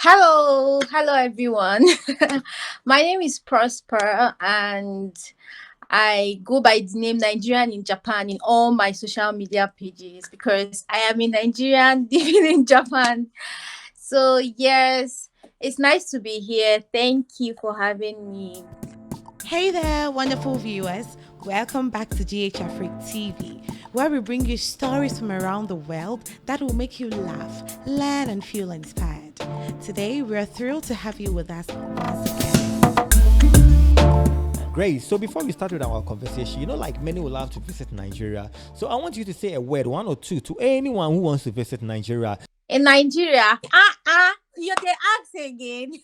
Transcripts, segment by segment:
Hello everyone. My name is Prosper and I go by the name Nigerian in Japan in all my social media pages because I am a Nigerian living in Japan. So, yes, it's nice to be here. Thank you for having me. Hey there, wonderful viewers. Welcome back to GH Africa TV, where we bring you stories from around the world that will make you laugh, learn, and feel inspired. Today, we are thrilled to have you with us once again. Great. So before we start with our conversation, like many will love to visit Nigeria. So I want you to say a word, one or two, to anyone who wants to visit Nigeria. In Nigeria, you can ask again.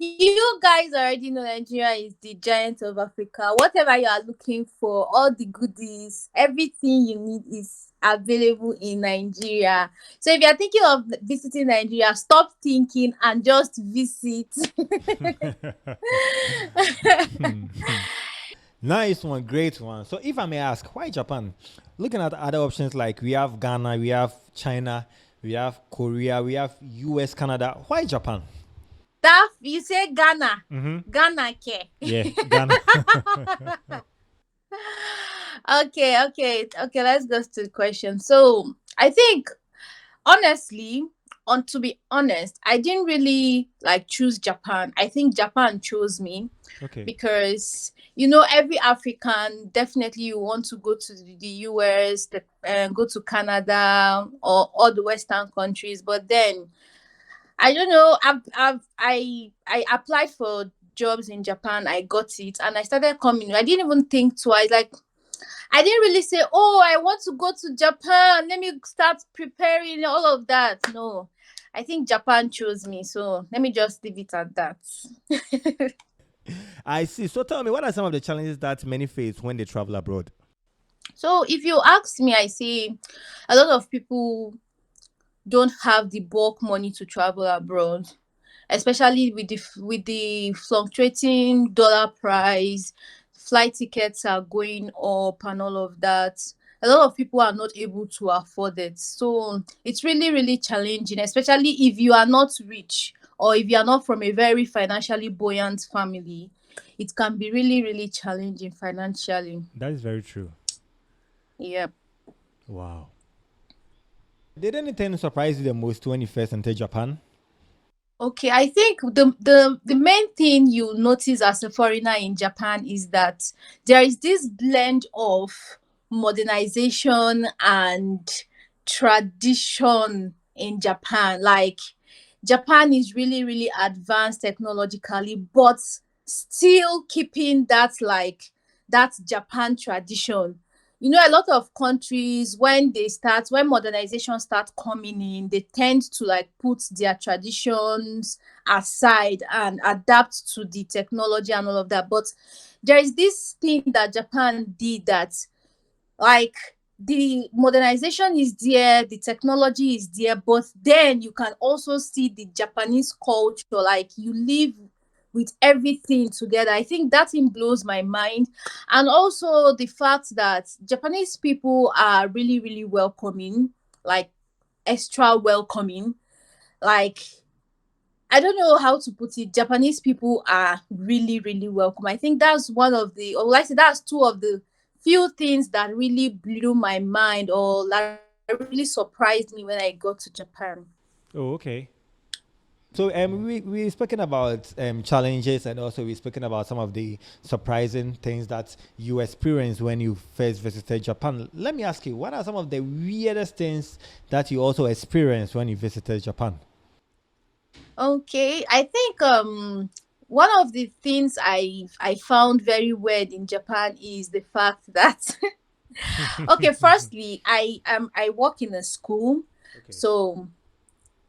You guys already know Nigeria is the giant of Africa. Whatever you are looking for, all the goodies, everything you need is available in Nigeria. So if you're thinking of visiting Nigeria, stop thinking and just visit. Nice one, great one. So if I may ask, why Japan? Looking at other options like we have Ghana, we have China, we have Korea, we have US, Canada. Why Japan? That you say Ghana. Mm-hmm. Ghana ke. Yeah, Ghana. Okay. Let's go to the question. So I think honestly, on to be honest, I didn't really like choose Japan. I think Japan chose me Okay. because every African definitely you want to go to the US, go to Canada or all the Western countries, but then I don't know. I applied for jobs in Japan. I got it, and I started coming. I didn't even think twice. Like I didn't really say, "Oh, I want to go to Japan. Let me start preparing all of that." No, I think Japan chose me. So let me just leave it at that. I see. So tell me, what are some of the challenges that many face when they travel abroad? So if you ask me, I say a lot of people don't have the bulk money to travel abroad, especially with the fluctuating dollar price. Flight tickets are going up and all of that. A lot of people are not able to afford it, so it's really really challenging, especially if you are not rich or if you are not from a very financially buoyant family. It can be really really challenging financially. That is very true. Yep. Wow. Did anything surprise you the most when you first entered Japan? Okay, I think the main thing you notice as a foreigner in Japan is that there is this blend of modernization and tradition in Japan. Like Japan is really really advanced technologically, but still keeping that Japan tradition. A lot of countries when modernization starts coming in, they tend to like put their traditions aside and adapt to the technology and all of that. But there is this thing that Japan did that, like, the modernization is there, the technology is there, but then you can also see the Japanese culture, like you live with everything together. I think that thing blows my mind. And also the fact that Japanese people are really really welcoming, like extra welcoming. Like, I don't know how to put it. Japanese people are really, really welcome. I think that's one of the, or like I said, that's two of the few things that really blew my mind or that really surprised me when I got to Japan. Oh, okay. So we've spoken about challenges, and also we've spoken about some of the surprising things that you experienced when you first visited Japan. Let me ask you, what are some of the weirdest things that you also experienced when you visited Japan? Okay, I think one of the things I found very weird in Japan is the fact that okay, firstly, I work in a school, Okay. so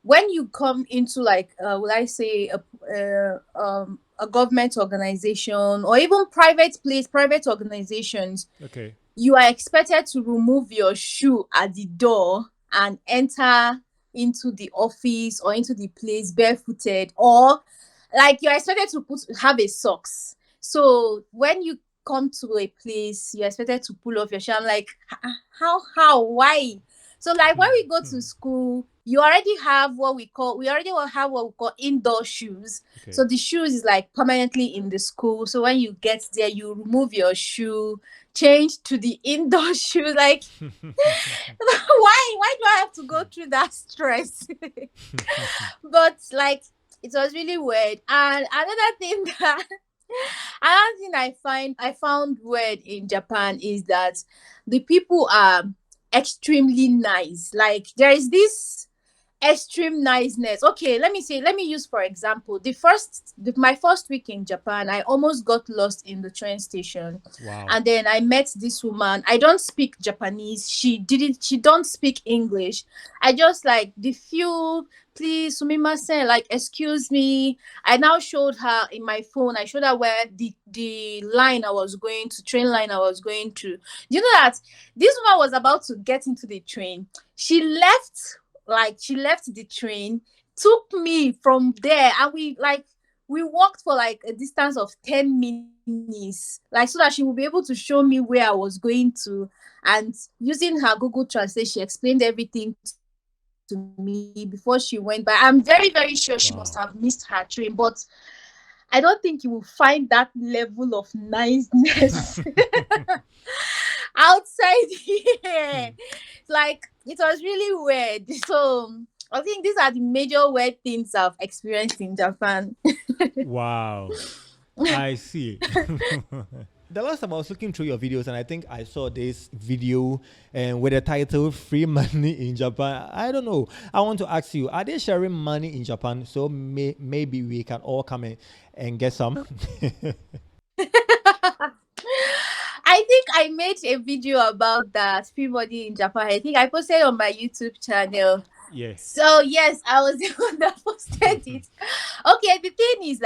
when you come into like will I say a government organization or even private organizations, Okay. you are expected to remove your shoe at the door and enter into the office or into the place barefooted, or like you're expected to have a socks. So when you come to a place, you're expected to pull off your shoe. I'm like, how, why? So like when we go to Hmm. school, you already have what we call we already will have what we call indoor shoes. Okay. So the shoes is like permanently in the school. So when you get there, you remove your shoe, change to the indoor shoe. Like why do I have to go through that stress? But like it was really weird. And another thing that another thing I found weird in Japan is that the people are extremely nice. Like there is this extreme niceness. Okay, let me use for example my first week in Japan. I almost got lost in the train station, Wow. and then I met this woman. I don't speak Japanese. She don't speak English. I just like the few please sumimasen, like excuse me. I now showed her in my phone. I showed her where the line I was going to, train line I was going to. You know that this woman was about to get into the train. She left, like she left the train, took me from there, and we walked for like a distance of 10 minutes, like so that she would be able to show me where I was going to. And using her Google Translate, she explained everything to me before she went by. I'm very, very sure she must Wow. have missed her train, but I don't think you will find that level of niceness outside here. Like it was really weird. So I think these are the major weird things I've experienced in Japan. Wow. I see. The last time I was looking through your videos, and I think I saw this video and with the title "Free Money in Japan." I don't know. I want to ask you: are they sharing money in Japan? So maybe we can all come in and get some. I think I made a video about that free money in Japan. I think I posted on my YouTube channel. Yeah. So yes, I was the one that posted it. Okay, the thing is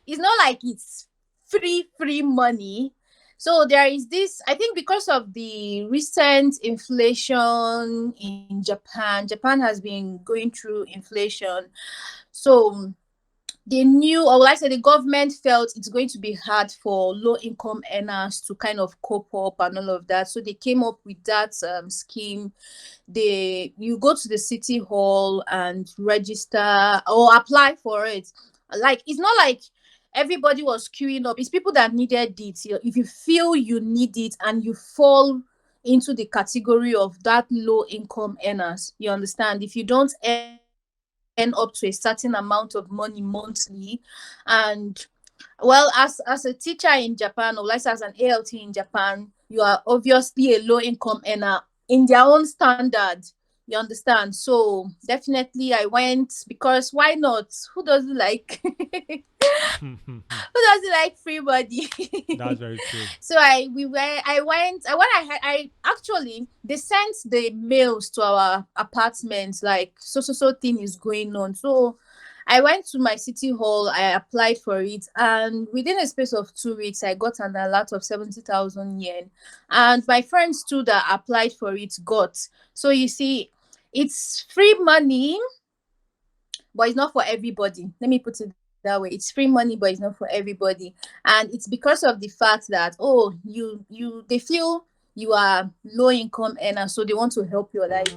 it's not like it's free money. So there is this, I think because of the recent inflation in Japan. Japan has been going through inflation. So they knew, or like I said, the government felt it's going to be hard for low income earners to kind of cope up and all of that. So they came up with that scheme. You go to the city hall and register or apply for it. Like it's not like everybody was queuing up. It's people that needed it. If you feel you need it and you fall into the category of that low income earners, you understand. If you don't earn up to a certain amount of money monthly, and well, as a teacher in Japan, or like as an ALT in Japan, you are obviously a low income earner in their own standard. You understand? So definitely I went, because why not? Who doesn't like who doesn't like free body? That's very true. So I went, I when I actually, they sent the mails to our apartment, like so thing is going on. So I went to my city hall, I applied for it, and within a space of 2 weeks, I got an alert of 70,000 yen. And my friends too that applied for it got. So you see, it's free money, but it's not for everybody. Let me put it that way. It's free money, but it's not for everybody. And it's because of the fact that, oh, they feel you are low income earner, so they want to help your life.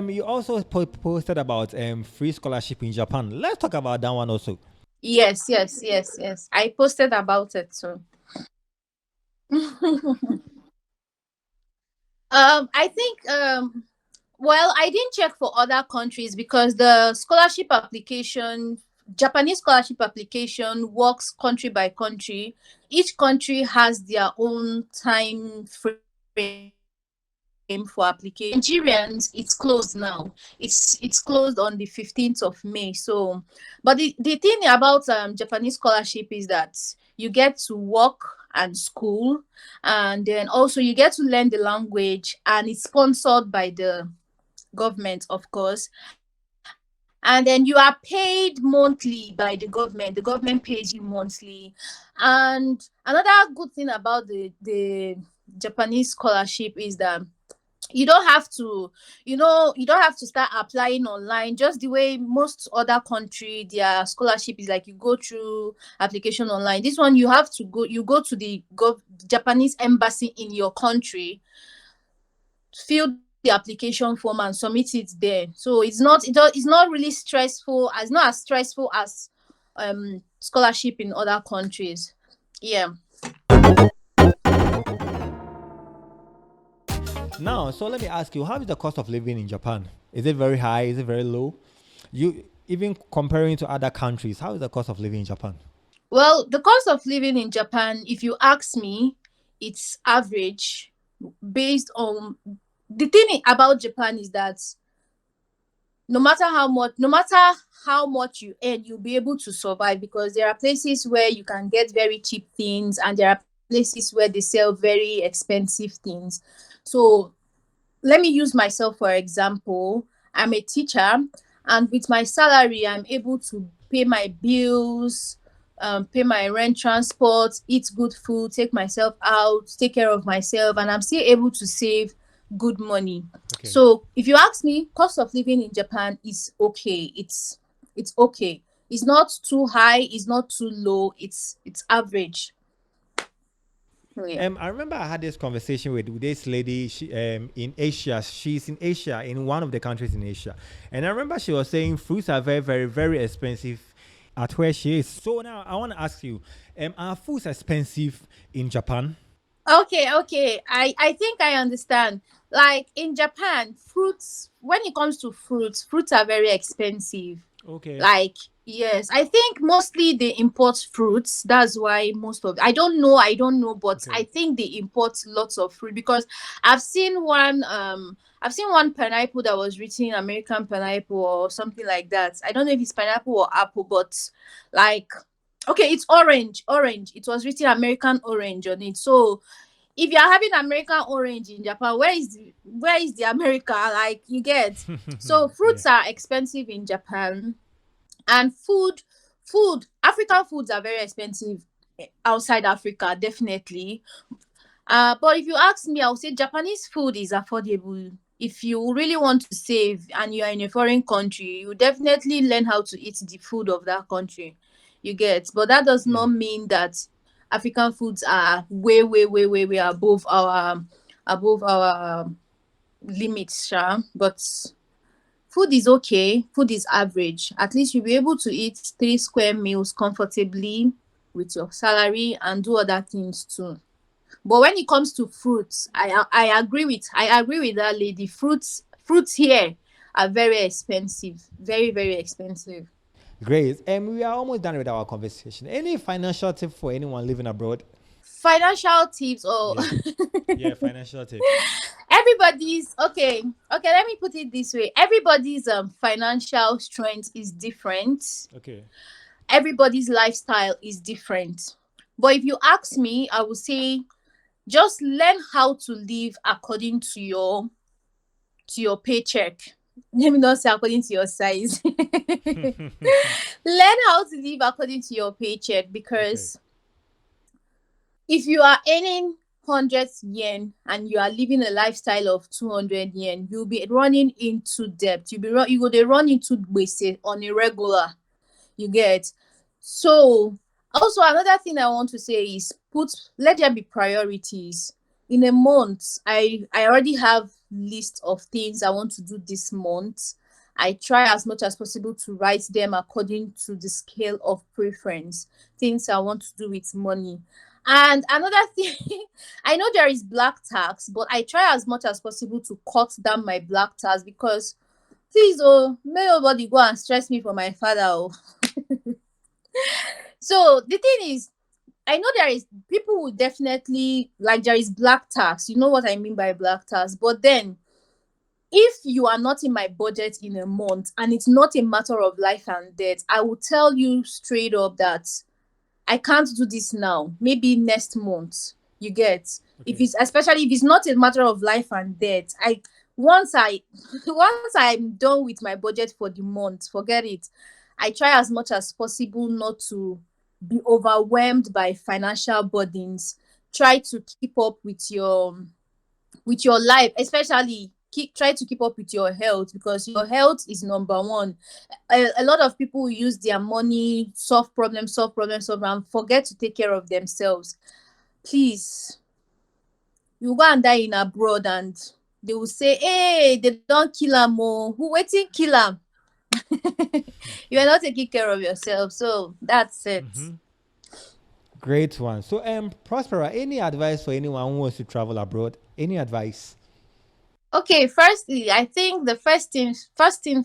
You also posted about free scholarship in Japan. Let's talk about that one also. Yes. I posted about it too. I think well, I didn't check for other countries because the scholarship application, Japanese scholarship application works country by country. Each country has their own time frame for application. Nigerians, it's closed now. It's closed on the 15th of May. So, but the thing about Japanese scholarship is that you get to work and school, and then also you get to learn the language, and it's sponsored by the government, of course. And then you are paid monthly by the government. The government pays you monthly. And another good thing about the Japanese scholarship is that You don't have to, you don't have to start applying online just the way most other country their scholarship is like you go through application online. This one you have to go, you go to the Japanese embassy in your country, fill the application form and submit it there. So it's not really stressful, as not as stressful as scholarship in other countries. Yeah. Now, so let me ask you, how is the cost of living in Japan? Is it very high? Is it very low? You even comparing to other countries, how is the cost of living in Japan? Well, the cost of living in Japan, if you ask me, it's average based on, the thing about Japan is that no matter how much you earn, you'll be able to survive, because there are places where you can get very cheap things and there are places where they sell very expensive things. So let me use myself for example. I'm a teacher, and with my salary, I'm able to pay my bills, pay my rent, transport, eat good food, take myself out, take care of myself, and I'm still able to save good money. Okay. So if you ask me, cost of living in Japan is okay. It's okay. It's not too high. It's not too low. It's average. Oh, yeah. I remember I had this conversation with this lady in Asia. She's in Asia, in one of the countries in Asia. And I remember she was saying fruits are very, very, very expensive at where she is. So now I want to ask you, are foods expensive in Japan? Okay. I think I understand. Like in Japan, fruits, when it comes to fruits are very expensive. Okay. Like, yes, I think mostly they import fruits. That's why most of, I don't know, but Okay. I think they import lots of fruit, because I've seen one pineapple that was written American pineapple or something like that. I don't know if it's pineapple or apple, but like, okay, it's orange. It was written American orange on it. So if you're having American orange in Japan, where is the America? Like, you get. So Yeah. fruits are expensive in Japan, and African foods are very expensive outside Africa, definitely. But if you ask me, I'll say Japanese food is affordable. If you really want to save and you are in a foreign country, you definitely learn how to eat the food of that country. You get, but that does Yeah. not mean that African foods are way, way, way, way, way above our limits, sha. But food is okay. Food is average. At least you'll be able to eat 3 square meals comfortably with your salary and do other things too. But when it comes to fruits, I agree with that lady. Fruits here are very expensive, very, very expensive. Great. And we are almost done with our conversation. Any financial tip for anyone living abroad? Financial tips, or Yeah. Yeah, financial tip. everybody's okay. Okay, let me put it this way: everybody's financial strength is different. Okay. Everybody's lifestyle is different. But if you ask me, I would say just learn how to live according to your paycheck. Let me not say according to your size. Learn how to live according to your paycheck, Okay. because if you are earning 100 yen and you are living a lifestyle of 200 yen, you'll be running into debt. You go dey run into gbese on a regular. You get. So also another thing I want to say is, let there be priorities. In a month, I already have list of things I want to do this month. I try as much as possible to write them according to the scale of preference, things I want to do with money. And another thing, I know there is black tax, but I try as much as possible to cut down my black tax, because please, oh, may nobody go and stress me for my father. Oh. So the thing is, I know there is people who definitely, like, there is black tax. You know what I mean by black tax. But then, if you are not in my budget in a month and it's not a matter of life and death, I will tell you straight up that I can't do this now. Maybe next month. You get. If Okay. it's especially if it's not a matter of life and death, once I once I'm done with my budget for the month, forget it. I try as much as possible not to be overwhelmed by financial burdens. Try to keep up with your with your life, especially try to keep up with your health, because your health is number one. A lot of people use their money, solve problems, and forget to take care of themselves. Please, you go and die in abroad and they will say, hey, they don't kill am oh, who waiting kill am? You are not taking care of yourself, so that's it. Great one. So, Prospera, any advice for anyone who wants to travel abroad? Any advice? Okay, firstly, I think the first thing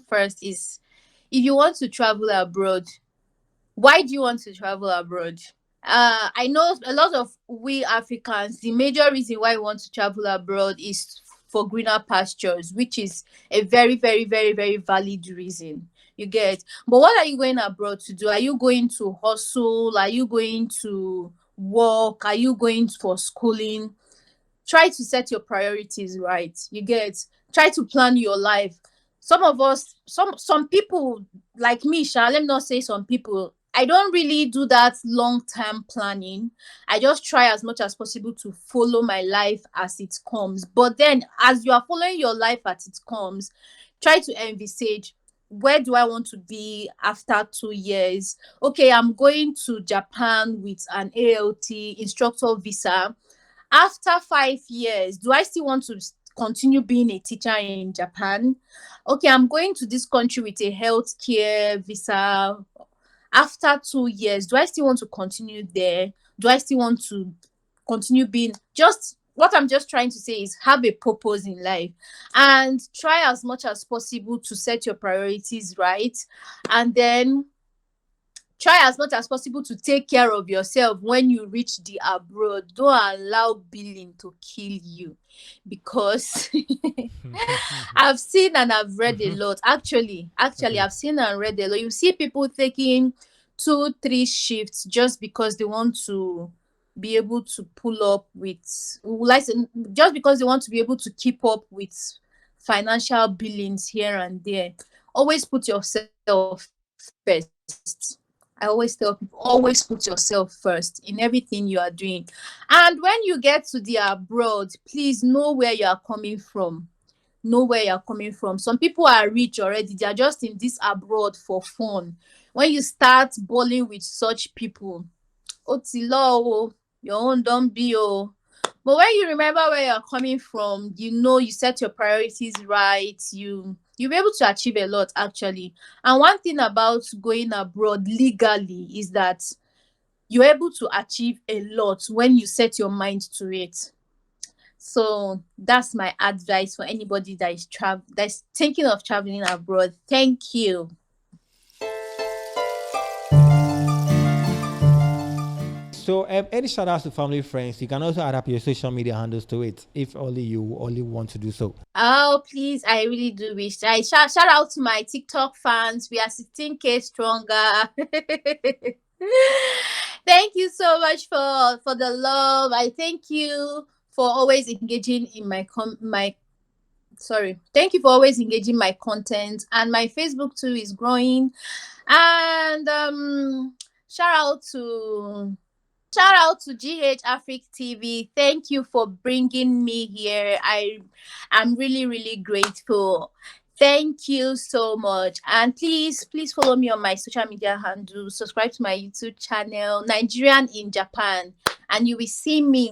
first is, if you want to travel abroad, why do you want to travel abroad? I know a lot of we Africans, the major reason why we want to travel abroad is for greener pastures, which is a very, very, very, very valid reason. You get, but what are you going abroad to do? Are you going to hustle? Are you going to work? Are you going for schooling? Try to set your priorities right. You get, try to plan your life. Some of us, some people like me, let me not say some people, I don't really do that long-term planning. I just try as much as possible to follow my life as it comes. But then as you are following your life as it comes, try to envisage, where do I want to be after 2 years? Okay, I'm going to Japan with an ALT instructor visa. After 5 years, do I still want to continue being a teacher in Japan? Okay, I'm going to this country with a healthcare visa. After 2 years, do I still want to continue there? Do I still want to continue being, just what I'm just trying to say is, have a purpose in life and try as much as possible to set your priorities right, and then try as much as possible to take care of yourself when you reach the abroad. Don't allow billing to kill you, because I've seen and I've read a lot. Actually, Okay. I've seen and read a lot. You see people taking 2, 3 shifts just because they want to be able to pull up with, like, just because they want to be able to keep up with financial billings here and there. Always put yourself first. I always tell people, always put yourself first in everything you are doing. And when you get to the abroad, please know where you are coming from. Know where you're coming from. Some people are rich already, they are just in this abroad for fun. When you start balling with such people, otilo, your own don't be oh. But when you remember where you're coming from, you set your priorities right, you'll be able to achieve a lot actually. And one thing about going abroad legally is that you're able to achieve a lot when you set your mind to it. So that's my advice for anybody that's thinking of traveling abroad. Thank you. So, any shout outs to family, friends, you can also add up your social media handles to it if only you only want to do so. Oh, please, I really do wish. I shout out to my TikTok fans. We are 16K stronger. Thank you so much for the love. I thank you for always engaging in thank you for always engaging my content, and my Facebook too is growing. And shout out to GH Africa TV. Thank you for bringing me here. I'm really, really grateful. Thank you so much. And please follow me on my social media handle. Subscribe to my YouTube channel, Nigerian in Japan, and you will see me.